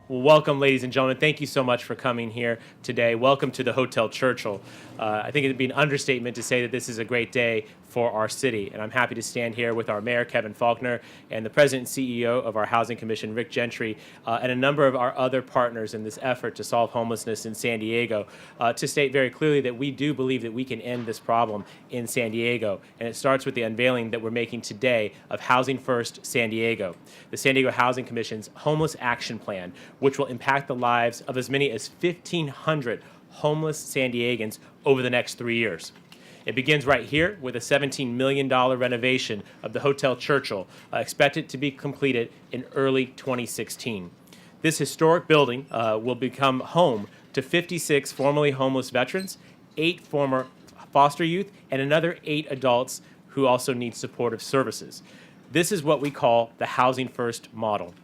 Well, welcome, ladies and gentlemen. Thank you so much for coming here today. Welcome to the Hotel Churchill. I think it would be an understatement to say that this is a great day for our city, and I'm happy to stand here with our Mayor, Kevin Faulkner, and the President and CEO of our Housing Commission, Rick Gentry, and a number of our other partners in this effort to solve homelessness in San Diego, to state very clearly that we do believe that we can end this problem in San Diego, and it starts with the unveiling that we're making today of Housing First San Diego, the San Diego Housing Commission's Homeless Action Plan, which will impact the lives of as many as 1,500 homeless San Diegans over the next 3 years. It begins right here with a $17 million renovation of the Hotel Churchill, expected to be completed in early 2016. This historic building will become home to 56 formerly homeless veterans, 8 former foster youth, and another 8 adults who also need supportive services. This is what we call the Housing First model.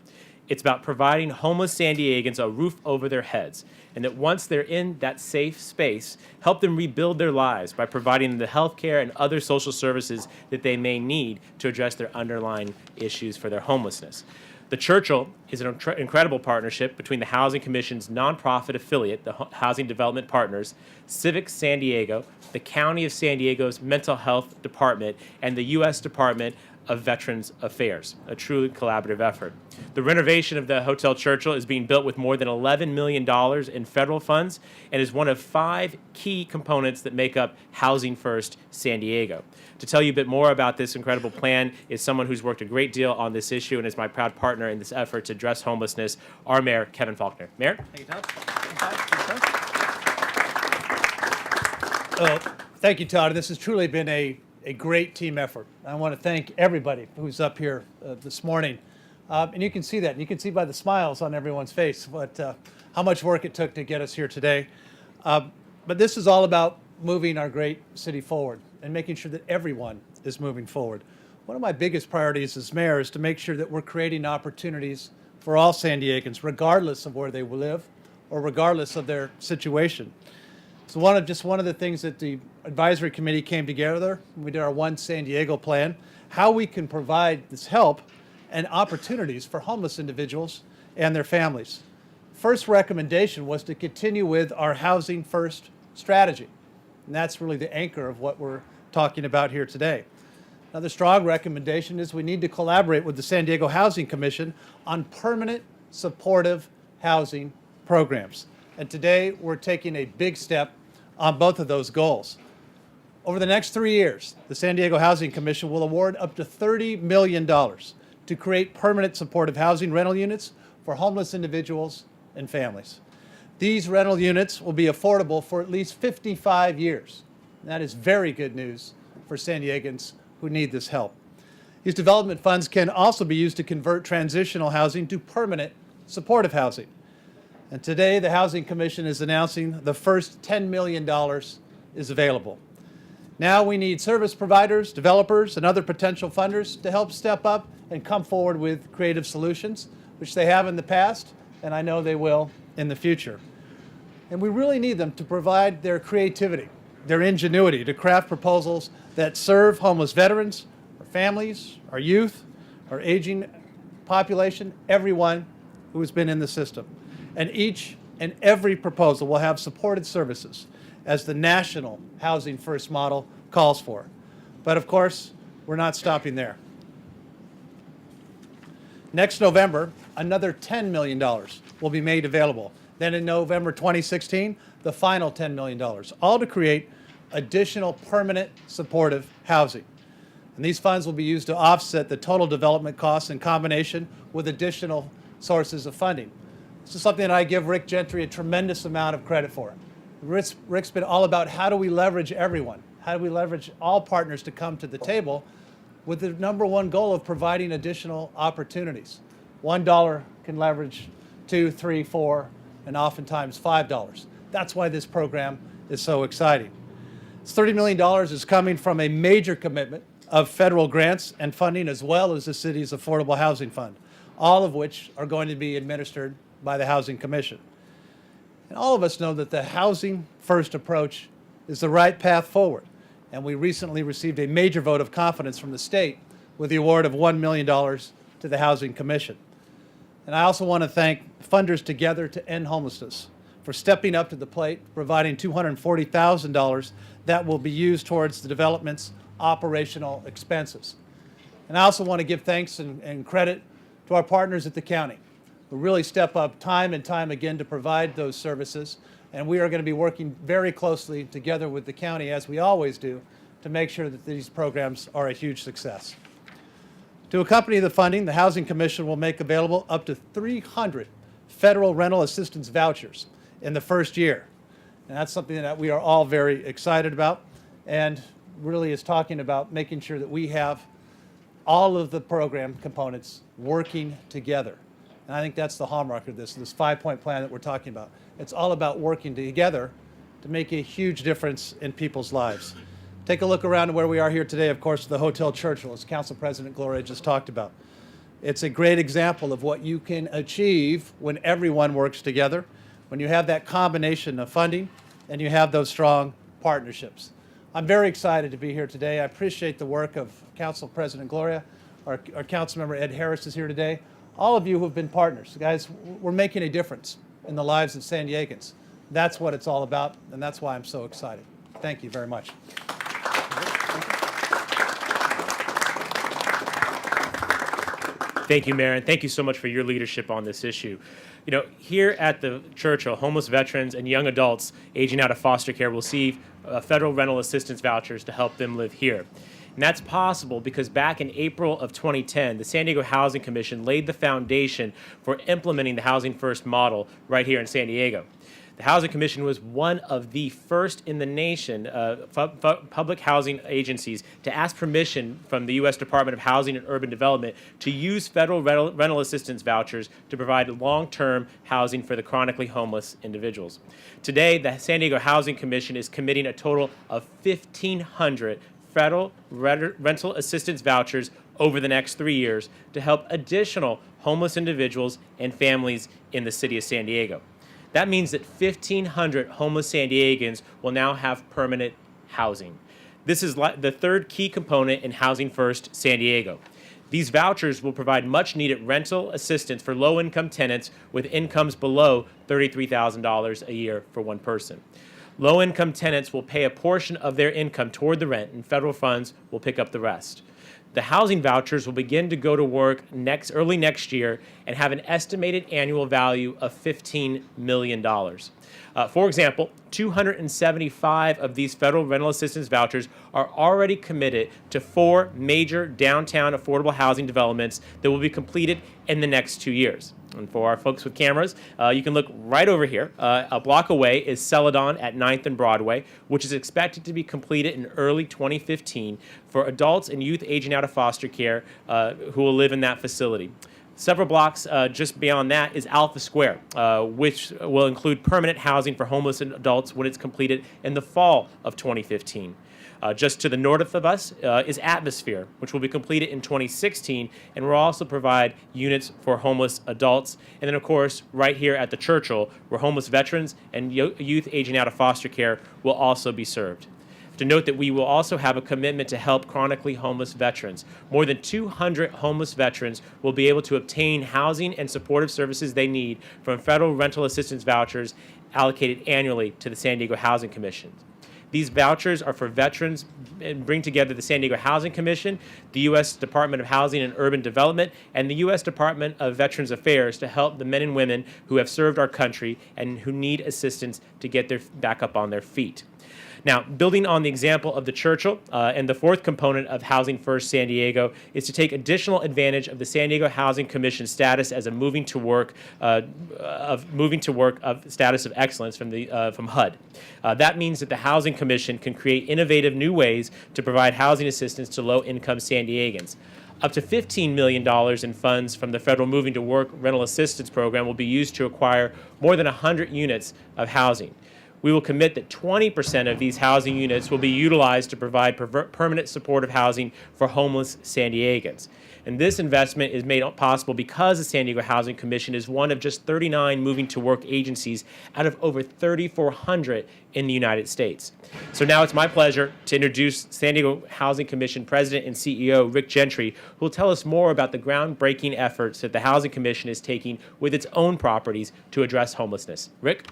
It's about providing homeless San Diegans a roof over their heads, and that once they're in that safe space, help them rebuild their lives by providing them the health care and other social services that they may need to address their underlying issues for their homelessness. The Churchill is an incredible partnership between the Housing Commission's nonprofit affiliate, the Housing Development Partners, Civic San Diego, the County of San Diego's Mental Health Department, and the U.S. Department of Veterans Affairs, a truly collaborative effort. The renovation of the Hotel Churchill is being built with more than $11 million in federal funds and is one of 5 key components that make up Housing First San Diego. To tell you a bit more about this incredible plan is someone who's worked a great deal on this issue and is my proud partner in this effort to address homelessness, our Mayor, Kevin Faulkner. Mayor? Thank you, Todd. Thank you, Todd. This has truly been a great team effort. I want to thank everybody who's up here this morning. And you can see that. You can see by the smiles on everyone's face how much work it took to get us here today. But this is all about moving our great city forward and making sure that everyone is moving forward. One of my biggest priorities as mayor is to make sure that we're creating opportunities for all San Diegans, regardless of where they live or regardless of their situation. So one of the things that the advisory committee came together, we did our One San Diego plan, how we can provide this help and opportunities for homeless individuals and their families. First recommendation was to continue with our Housing First strategy. And that's really the anchor of what we're talking about here today. Another strong recommendation is we need to collaborate with the San Diego Housing Commission on permanent supportive housing programs. And today we're taking a big step on both of those goals. Over the next 3 years, the San Diego Housing Commission will award up to $30 million to create permanent supportive housing rental units for homeless individuals and families. These rental units will be affordable for at least 55 years. And that is very good news for San Diegans who need this help. These development funds can also be used to convert transitional housing to permanent supportive housing. And today, the Housing Commission is announcing the first $10 million is available. Now we need service providers, developers, and other potential funders to help step up and come forward with creative solutions, which they have in the past, and I know they will in the future. And we really need them to provide their creativity, their ingenuity to craft proposals that serve homeless veterans, our families, our youth, our aging population, everyone who has been in the system. And each and every proposal will have supported services as the national Housing First model calls for. But of course, we're not stopping there. Next November, another $10 million will be made available. Then in November 2016, the final $10 million, all to create additional permanent supportive housing. And these funds will be used to offset the total development costs in combination with additional sources of funding. This is something that I give Rick Gentry a tremendous amount of credit for. Rick's been all about how do we leverage everyone? How do we leverage all partners to come to the table with the number one goal of providing additional opportunities. $1 can leverage 2, 3, 4, and oftentimes $5. That's why this program is so exciting. This $30 million is coming from a major commitment of federal grants and funding as well as the city's Affordable Housing Fund, all of which are going to be administered by the Housing Commission. And all of us know that the Housing First approach is the right path forward. And we recently received a major vote of confidence from the state with the award of $1 million to the Housing Commission. And I also want to thank Funders Together to End Homelessness for stepping up to the plate, providing $240,000 that will be used towards the development's operational expenses. And I also want to give thanks and credit to our partners at the county, who really step up time and time again to provide those services. And we are going to be working very closely together with the county, as we always do, to make sure that these programs are a huge success. To accompany the funding, the Housing Commission will make available up to 300 federal rental assistance vouchers in the first year. And that's something that we are all very excited about, and really is talking about making sure that we have all of the program components working together. And I think that's the hallmark of this 5-point plan that we're talking about. It's all about working together to make a huge difference in people's lives. Take a look around where we are here today, of course, the Hotel Churchill, as Council President Gloria just talked about. It's a great example of what you can achieve when everyone works together, when you have that combination of funding and you have those strong partnerships. I'm very excited to be here today. I appreciate the work of Council President Gloria. Our Council Member Ed Harris is here today. All of you who have been partners. Guys, we're making a difference in the lives of San Diegans. That's what it's all about, and that's why I'm so excited. Thank you very much. Thank you, Mayor, and thank you so much for your leadership on this issue. You know, here at the Churchill, homeless veterans and young adults aging out of foster care will receive federal rental assistance vouchers to help them live here. And that's possible because back in April of 2010, the San Diego Housing Commission laid the foundation for implementing the Housing First model right here in San Diego. The Housing Commission was one of the first in the nation public housing agencies to ask permission from the U.S. Department of Housing and Urban Development to use federal rental assistance vouchers to provide long-term housing for the chronically homeless individuals. Today, the San Diego Housing Commission is committing a total of 1,500 federal rental assistance vouchers over the next 3 years to help additional homeless individuals and families in the city of San Diego. That means that 1,500 homeless San Diegans will now have permanent housing. This is the third key component in Housing First San Diego. These vouchers will provide much-needed rental assistance for low-income tenants with incomes below $33,000 a year for one person. Low-income tenants will pay a portion of their income toward the rent, and federal funds will pick up the rest. The housing vouchers will begin to go to work early next year and have an estimated annual value of $15 million. For example, 275 of these federal rental assistance vouchers are already committed to 4 major downtown affordable housing developments that will be completed in the next 2 years. And for our folks with cameras, you can look right over here. A block away is Celadon at 9th and Broadway, which is expected to be completed in early 2015 for adults and youth aging out of foster care who will live in that facility. Several blocks just beyond that is Alpha Square, which will include permanent housing for homeless adults when it's completed in the fall of 2015. Just to the north of us is Atmosphere, which will be completed in 2016, and will also provide units for homeless adults. And then, of course, right here at the Churchill, where homeless veterans and youth aging out of foster care will also be served. To note that we will also have a commitment to help chronically homeless veterans. More than 200 homeless veterans will be able to obtain housing and supportive services they need from federal rental assistance vouchers allocated annually to the San Diego Housing Commission. These vouchers are for veterans and bring together the San Diego Housing Commission, the U.S. Department of Housing and Urban Development, and the U.S. Department of Veterans Affairs to help the men and women who have served our country and who need assistance to get back up on their feet. Now, building on the example of the Churchill, and the fourth component of Housing First San Diego is to take additional advantage of the San Diego Housing Commission status as a moving to work status of excellence from HUD. That means that the Housing Commission can create innovative new ways to provide housing assistance to low-income San Diegans. Up to $15 million in funds from the Federal Moving to Work Rental Assistance Program will be used to acquire more than 100 units of housing. We will commit that 20% of these housing units will be utilized to provide permanent supportive housing for homeless San Diegans. And this investment is made possible because the San Diego Housing Commission is one of just 39 moving to work agencies out of over 3,400 in the United States. So now it's my pleasure to introduce San Diego Housing Commission President and CEO Rick Gentry, who will tell us more about the groundbreaking efforts that the Housing Commission is taking with its own properties to address homelessness. Rick?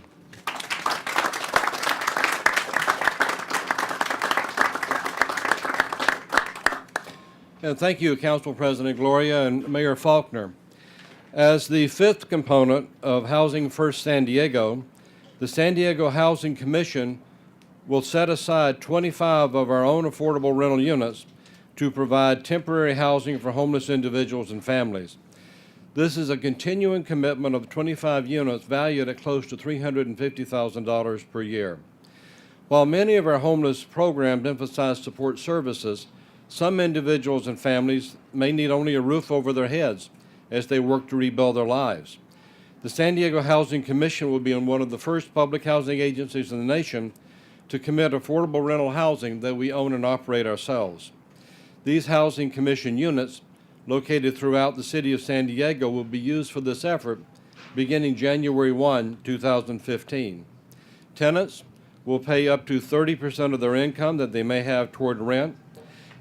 And thank you, Council President Gloria and Mayor Faulkner. As the fifth component of Housing First San Diego, the San Diego Housing Commission will set aside 25 of our own affordable rental units to provide temporary housing for homeless individuals and families. This is a continuing commitment of 25 units valued at close to $350,000 per year. While many of our homeless programs emphasize support services, some individuals and families may need only a roof over their heads as they work to rebuild their lives. The San Diego Housing Commission will be one of the first public housing agencies in the nation to commit affordable rental housing that we own and operate ourselves. These Housing Commission units, located throughout the city of San Diego, will be used for this effort beginning January 1, 2015. Tenants will pay up to 30% of their income that they may have toward rent,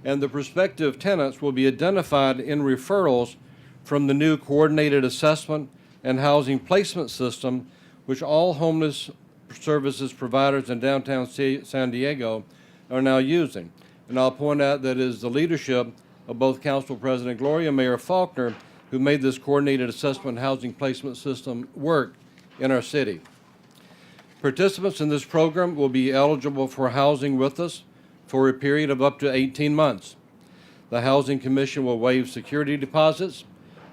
and the prospective tenants will be identified in referrals from the new coordinated assessment and housing placement system, which all homeless services providers in downtown San Diego are now using. And I'll point out that it is the leadership of both Council President Gloria and Mayor Faulkner who made this coordinated assessment and housing placement system work in our city. Participants in this program will be eligible for housing with us for a period of up to 18 months. The Housing Commission will waive security deposits,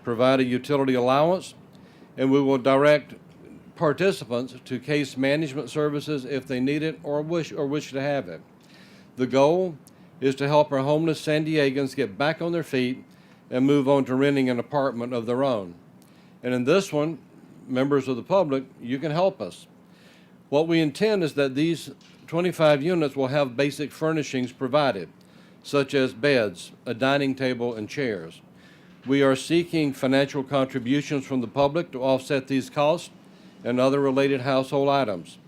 provide a utility allowance, and we will direct participants to case management services if they need it or wish to have it. The goal is to help our homeless San Diegans get back on their feet and move on to renting an apartment of their own. And in this one, members of the public, you can help us. What we intend is that these 25 units will have basic furnishings provided, such as beds, a dining table, and chairs. We are seeking financial contributions from the public to offset these costs and other related household items.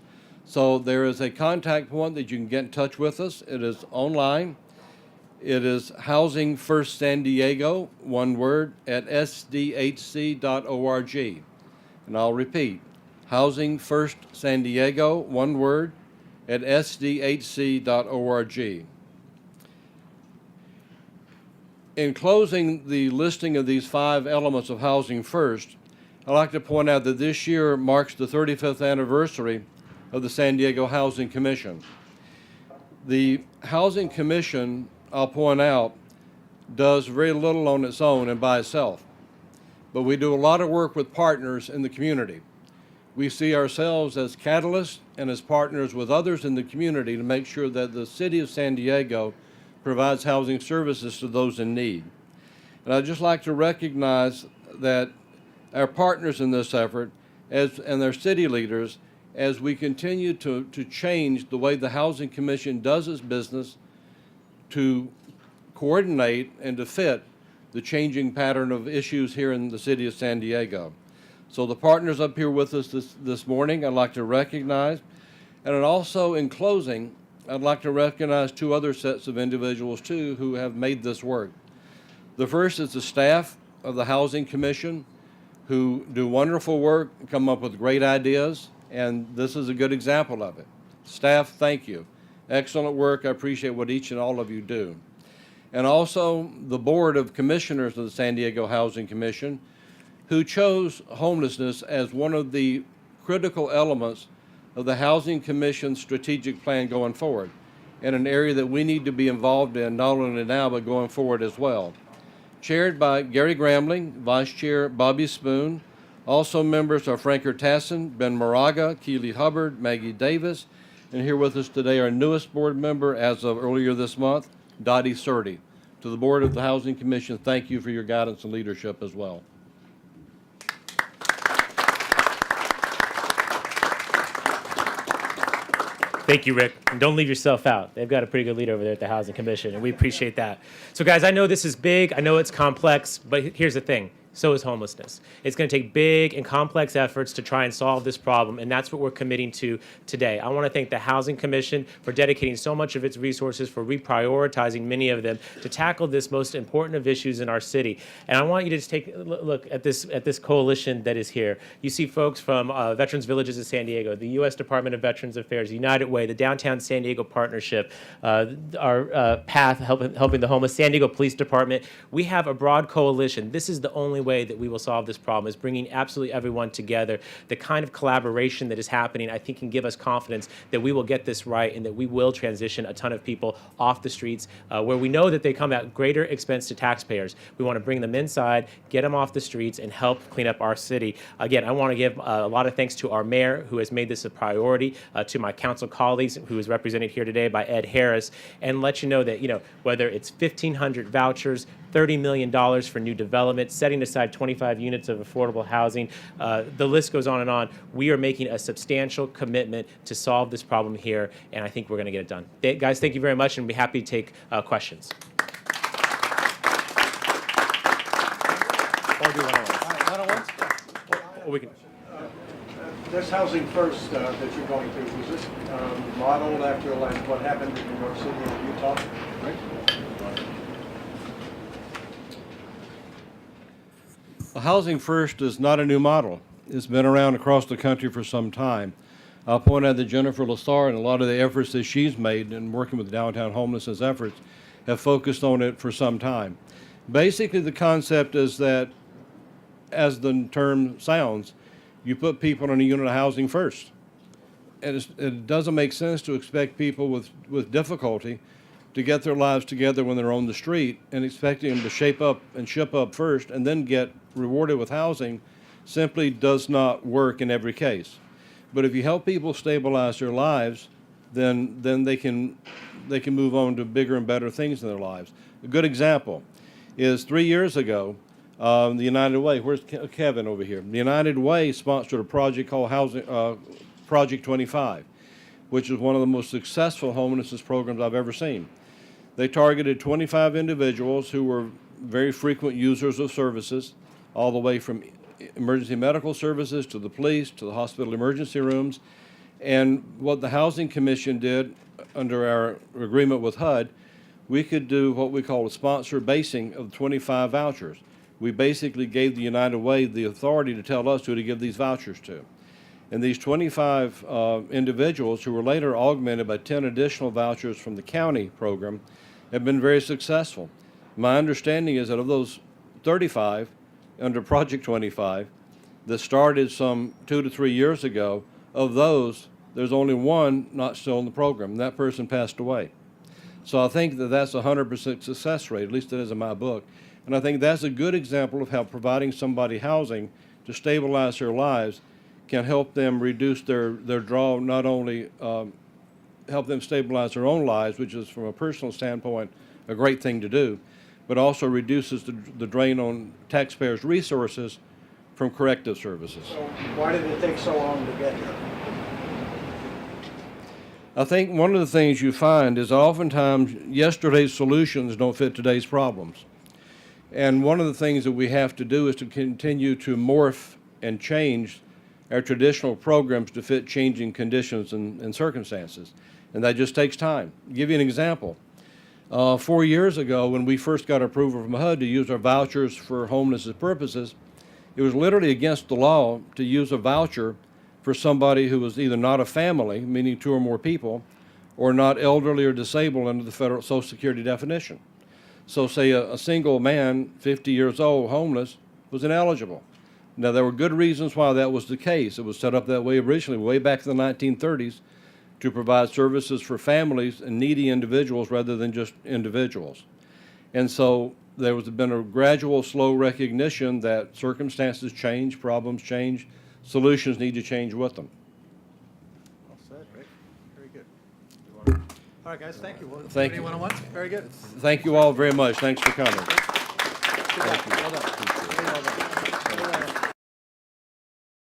So there is a contact point that you can get in touch with us. It is online. It is Housing First San Diego, one word, at sdhc.org. And I'll repeat, Housing First San Diego, one word, at sdhc.org. In closing the listing of these 5 elements of Housing First, I'd like to point out that this year marks the 35th anniversary of the San Diego Housing Commission. The Housing Commission, I'll point out, does very little on its own and by itself, but we do a lot of work with partners in the community. We see ourselves as catalysts and as partners with others in the community to make sure that the city of San Diego provides housing services to those in need. And I'd just like to recognize that our partners in this effort and their city leaders, as we continue to change the way the Housing Commission does its business to coordinate and to fit the changing pattern of issues here in the city of San Diego. So the partners up here with us this morning, I'd like to recognize. And also, in closing, I'd like to recognize 2 other sets of individuals, too, who have made this work. The first is the staff of the Housing Commission, who do wonderful work, come up with great ideas, and this is a good example of it. Staff, thank you. Excellent work. I appreciate what each and all of you do. And also the Board of Commissioners of the San Diego Housing Commission, who chose homelessness as one of the critical elements of the Housing Commission's strategic plan going forward, and an area that we need to be involved in not only now but going forward as well. Chaired by Gary Grambling, Vice Chair Bobby Spoon. Also members are Frank Tassin, Ben Moraga, Keely Hubbard, Maggie Davis, and here with us today our newest board member as of earlier this month, Dottie Surdy. To the Board of the Housing Commission, thank you for your guidance and leadership as well. Thank you, Rick. And don't leave yourself out. They've got a pretty good leader over there at the Housing Commission, and we appreciate that. So, guys, I know this is big. I know it's complex, but here's the thing. So is homelessness. It's going to take big and complex efforts to try and solve this problem, and that's what we're committing to today. I want to thank the Housing Commission for dedicating so much of its resources, for reprioritizing many of them to tackle this most important of issues in our city. And I want you to just take a look at this coalition that is here. You see folks from Veterans Villages of San Diego, the U.S. Department of Veterans Affairs, United Way, the Downtown San Diego Partnership, our PATH, helping the homeless, San Diego Police Department. We have a broad coalition. This is the only way that we will solve this problem, is bringing absolutely everyone together. The kind of collaboration that is happening, I think, can give us confidence that we will get this right and that we will transition a ton of people off the streets where we know that they come at greater expense to taxpayers. We want to bring them inside, get them off the streets, and help clean up our city. Again, I want to give a lot of thanks to our mayor, who has made this a priority, to my council colleagues, who is represented here today by Ed Harris, and let you know that, whether it's 1,500 vouchers, $30 million for new development, setting aside 25 units of affordable housing. The list goes on and on. We are making a substantial commitment to solve this problem here, and I think we're going to get it done. Guys, thank you very much, and we'll be happy to take questions. Or do one-on-ones. Or we can. This Housing First that you're going to, was this modeled after like what happened in New York City and Utah? Right? Housing First is not a new model. It's been around across the country for some time. I'll point out that Jennifer Lassar and a lot of the efforts that she's made in working with downtown homelessness efforts have focused on it for some time. Basically, the concept is that, as the term sounds, you put people in a unit of housing first. And it doesn't make sense to expect people with difficulty to get their lives together when they're on the street and expecting them to shape up and ship up first and then get rewarded with housing simply does not work in every case. But if you help people stabilize their lives, then they can move on to bigger and better things in their lives. A good example is 3 years ago, the United Way, where's Kevin over here? The United Way sponsored a project called Project 25, which is one of the most successful homelessness programs I've ever seen. They targeted 25 individuals who were very frequent users of services, all the way from emergency medical services to the police to the hospital emergency rooms. And what the Housing Commission did under our agreement with HUD, we could do what we call a sponsor basing of 25 vouchers. We basically gave the United Way the authority to tell us who to give these vouchers to. And these 25 individuals, who were later augmented by 10 additional vouchers from the county program, have been very successful. My understanding is that of those 35 under Project 25 that started some 2 to 3 years ago, of those, there's only one not still in the program, and that person passed away. So I think that that's a 100% success rate, at least it is in my book. And I think that's a good example of how providing somebody housing to stabilize their lives can help them reduce their draw, not only help them stabilize their own lives, which is from a personal standpoint a great thing to do, but also reduces the drain on taxpayers' resources from corrective services. So why did it take so long to get here? I think one of the things you find is oftentimes yesterday's solutions don't fit today's problems. And one of the things that we have to do is to continue to morph and change our traditional programs to fit changing conditions and circumstances. And that just takes time. I'll give you an example. 4 years ago, when we first got approval from HUD to use our vouchers for homelessness purposes, it was literally against the law to use a voucher for somebody who was either not a family, meaning 2 or more people, or not elderly or disabled under the federal Social Security definition. So say a single man, 50 years old, homeless, was ineligible. Now, there were good reasons why that was the case. It was set up that way originally, way back in the 1930s, to provide services for families and needy individuals rather than just individuals. And so there has been a gradual, slow recognition that circumstances change, problems change, solutions need to change with them. Well said, Rick. Very good. All right, guys, thank you. Thank you. One-on-one? Very good. Thank you all very much. Thanks for coming. Good job. Well done. Very well done.